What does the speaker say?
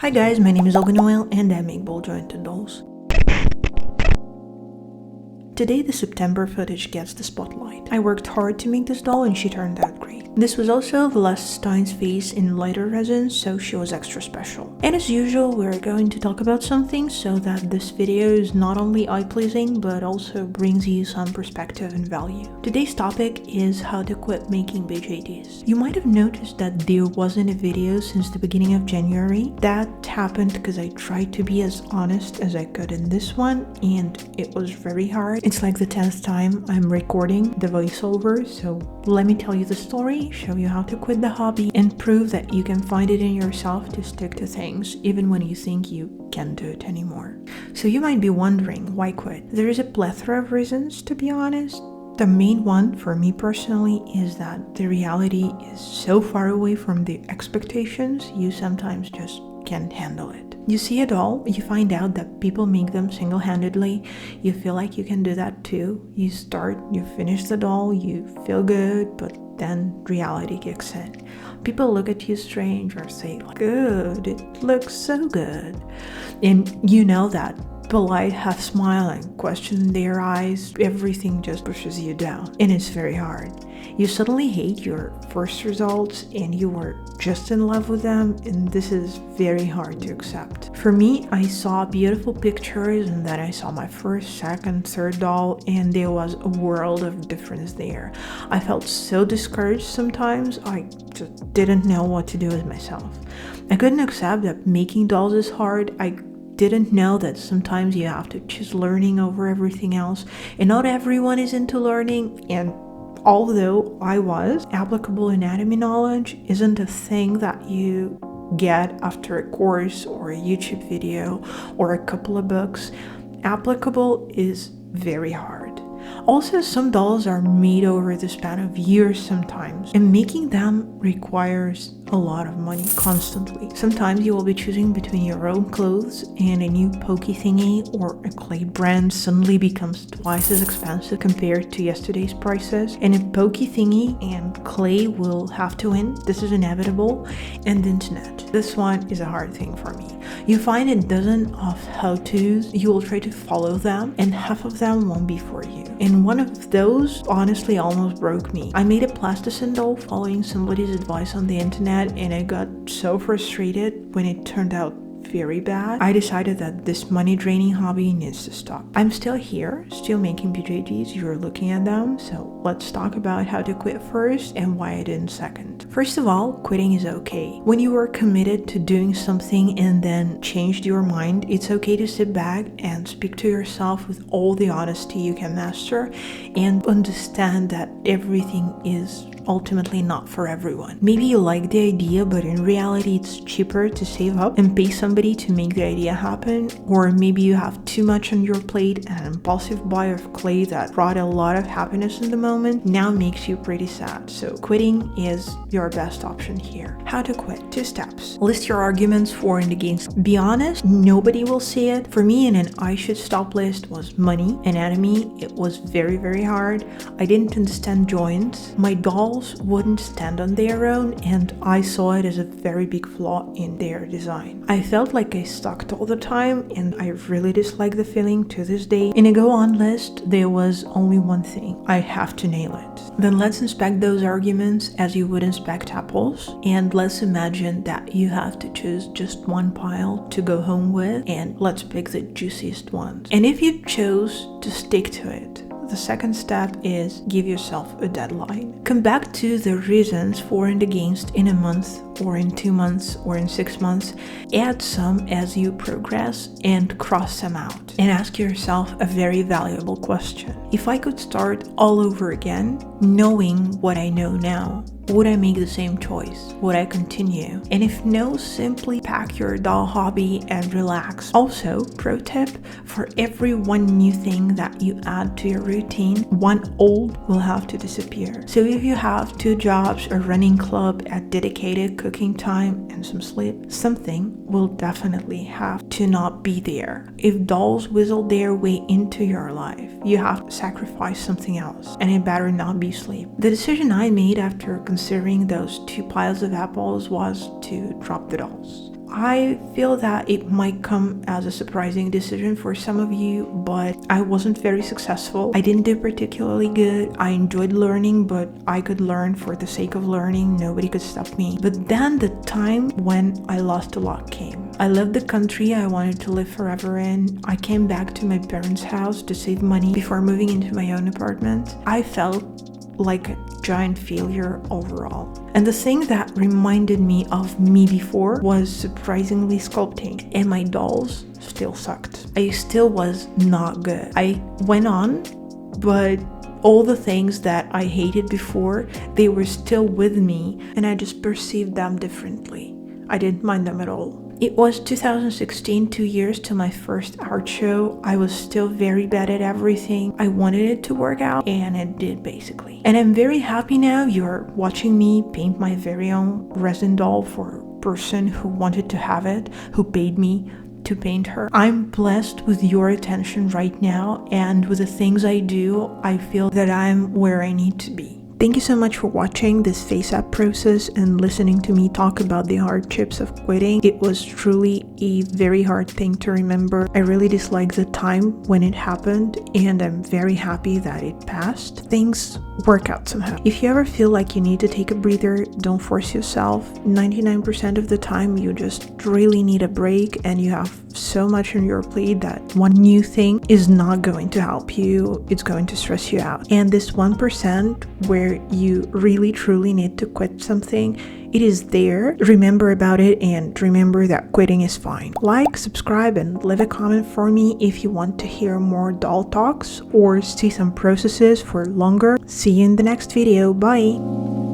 Hi guys, my name is Olga Noel and I make ball jointed dolls. Today the September footage gets the spotlight. I worked hard to make this doll and she turned out great. This was also Celestine's face in lighter resin, so she was extra special. And as usual, we're going to talk about something so that this video is not only eye-pleasing but also brings you some perspective and value. Today's topic is how to quit making BJDs. You might have noticed that there wasn't a video since the beginning of January. That happened because I tried to be as honest as I could in this one and it was very hard. It's like the 10th time I'm recording the voiceover, so let me tell you the story, show you how to quit the hobby, and prove that you can find it in yourself to stick to things even when you think you can't do it anymore. So you might be wondering, why quit? There is a plethora of reasons, to be honest. The main one for me personally is that the reality is so far away from the expectations, you sometimes just can't handle it. You see a doll, you find out that people make them single-handedly, you feel like you can do that too. You start, you finish the doll, you feel good, but then reality kicks in. People look at you strange or say, good, it looks so good. And you know that polite half smile and question in their eyes, everything just pushes you down. And it's very hard. You suddenly hate your first results and you were just in love with them, and this is very hard to accept. For me, I saw beautiful pictures and then I saw my first, second, third doll, and there was a world of difference there. I felt so discouraged sometimes, I just didn't know what to do with myself. I couldn't accept that making dolls is hard. I didn't know that sometimes you have to choose learning over everything else, and not everyone is into learning. And although I was, applicable anatomy knowledge isn't a thing that you get after a course or a YouTube video or a couple of books. Applicable is very hard. Also, some dolls are made over the span of years sometimes, and making them requires a lot of money constantly. Sometimes you will be choosing between your own clothes and a new pokey thingy, or a clay brand suddenly becomes twice as expensive compared to yesterday's prices, and a pokey thingy and clay will have to win. This is inevitable. And the internet. This one is a hard thing for me. You find a dozen of how-tos, you will try to follow them, and half of them won't be for you. And one of those honestly almost broke me. I made a plasticine doll following somebody's advice on the internet, and I got so frustrated when it turned out very bad. I decided that this money-draining hobby needs to stop. I'm still here, still making BJDs, you're looking at them, so let's talk about how to quit first and why I didn't second. First of all, quitting is okay. When you are committed to doing something and then changed your mind, it's okay to sit back and speak to yourself with all the honesty you can master and understand that everything is ultimately not for everyone. Maybe you like the idea, but in reality it's cheaper to save up and pay somebody to make the idea happen, or maybe you have too much on your plate and an impulsive buy of clay that brought a lot of happiness in the moment now makes you pretty sad. So quitting is your best option here. How to quit? 2 steps. List your arguments for and against. Be honest, nobody will see it. For me, in an I should stop list was money, anatomy. It was very hard. I didn't understand joints. My dolls wouldn't stand on their own, and I saw it as a very big flaw in their design. I felt like I sucked all the time, and I really dislike the feeling to this day. In a go on list, there was only one thing: I have to nail it. Then let's inspect those arguments as you would inspect apples, and let's imagine that you have to choose just one pile to go home with, and let's pick the juiciest ones. And if you chose to stick to it, the second step is give yourself a deadline. Come back to the reasons for and against in a month, or in 2 months, or in 6 months. Add some as you progress and cross them out. And ask yourself a very valuable question. If I could start all over again, knowing what I know now, would I make the same choice? Would I continue? And if no, simply pack your doll hobby and relax. Also, pro tip, for every one new thing that you add to your routine, one old will have to disappear. So if you have 2 jobs, a running club, a dedicated cooking time, and some sleep, something will definitely have to not be there. If dolls whistle their way into your life, you have to sacrifice something else, and it better not be sleep. The decision I made after considering those 2 piles of apples was to drop the dolls. I feel that it might come as a surprising decision for some of you, but I wasn't very successful. I didn't do particularly good. I enjoyed learning, but I could learn for the sake of learning. Nobody could stop me. But then the time when I lost a lot came. I left the country I wanted to live forever in. I came back to my parents' house to save money before moving into my own apartment. I felt like a giant failure overall. And the thing that reminded me of me before was surprisingly sculpting, and my dolls still sucked. I still was not good. I went on, but all the things that I hated before, they were still with me, and I just perceived them differently. I didn't mind them at all. It was 2016, 2 years to my first art show. I was still very bad at everything. I wanted it to work out, and it did basically. And I'm very happy now you're watching me paint my very own resin doll for a person who wanted to have it, who paid me to paint her. I'm blessed with your attention right now, and with the things I do, I feel that I'm where I need to be. Thank you so much for watching this face-up process and listening to me talk about the hardships of quitting. It was truly a very hard thing to remember. I really dislike the time when it happened, and I'm very happy that it passed. Things work out somehow. If you ever feel like you need to take a breather, don't force yourself. 99% of the time, you just really need a break, and you have so much on your plate that one new thing is not going to help you. It's going to stress you out. And this 1% where you really truly need to quit something, it is there. Remember about it, and remember that quitting is fine. Like, subscribe, and leave a comment for me if you want to hear more doll talks or see some processes for longer. See you in the next video. Bye!